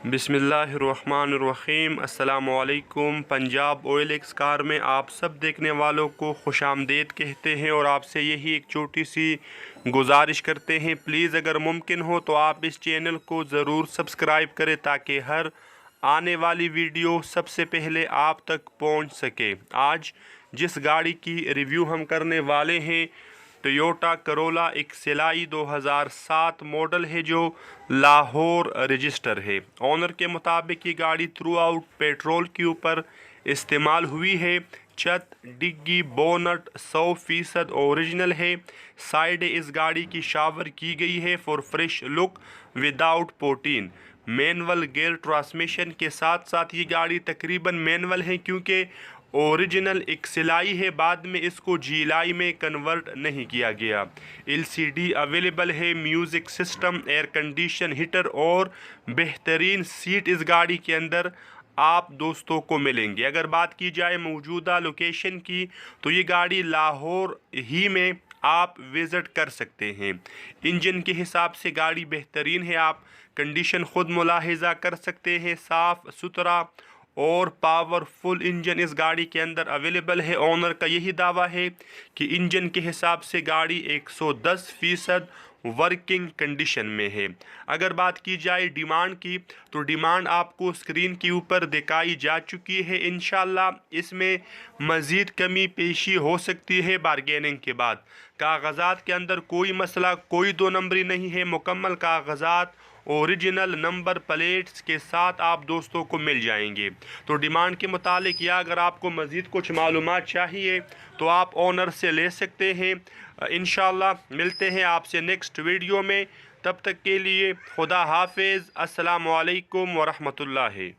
बिस्मिल्लाहिर्रहमानिर्रहीम। अस्सलामुअलैकुम। Punjab OLX car में आप सब देखने वालों को खुशामदीद कहते हैं और आपसे यही एक छोटी सी गुजारिश करते हैं, प्लीज़ अगर मुमकिन हो तो आप इस चैनल को ज़रूर सब्सक्राइब करें ताकि हर आने वाली वीडियो सबसे पहले आप तक पहुंच सके। आज जिस गाड़ी की रिव्यू हम करने वाले हैं टोयोटा करोला एक सिलाई 2007 मॉडल है जो लाहौर रजिस्टर है। ऑनर के मुताबिक ये गाड़ी थ्रू आउट पेट्रोल के ऊपर इस्तेमाल हुई है। छत, डिग्गी, बोनट 100% ओरिजिनल है। साइड इस गाड़ी की शावर की गई है for fresh look without protein. Manual gear transmission के साथ साथ ये गाड़ी तकरीबन मैनुअल है क्योंकि ओरिजिनल एक सिलाई है, बाद में इसको जीलाई में कन्वर्ट नहीं किया गया। LCD अवेलेबल है, music system, air condition, heater और बेहतरीन सीट इस गाड़ी के अंदर आप दोस्तों को मिलेंगे। अगर बात की जाए मौजूदा लोकेशन की तो ये गाड़ी लाहौर ही में आप विज़िट कर सकते हैं। इंजन के हिसाब से गाड़ी बेहतरीन है, आप कंडीशन ख़ुद मुलाहिजा कर सकते हैं। साफ़ सुथरा और पावरफुल इंजन इस गाड़ी के अंदर अवेलेबल है। ऑनर का यही दावा है कि इंजन के हिसाब से गाड़ी 110% वर्किंग कंडीशन में है। अगर बात की जाए डिमांड की तो डिमांड आपको स्क्रीन के ऊपर दिखाई जा चुकी है। इंशाल्लाह इसमें मज़ीद कमी पेशी हो सकती है बारगेनिंग के बाद। कागज़ात के अंदर कोई मसला, कोई दो नंबरी नहीं है। मुकम्मल कागज़ात ओरिजिनल नंबर प्लेट्स के साथ आप दोस्तों को मिल जाएंगे। तो डिमांड के मुतालिक या अगर आपको मज़ीद कुछ मालूमात चाहिए तो आप ओनर से ले सकते हैं। इंशाल्लाह मिलते हैं आपसे नेक्स्ट वीडियो में। तब तक के लिए खुदा हाफिज़। अस्सलामु अलैकुम वरहमतुल्लाहि।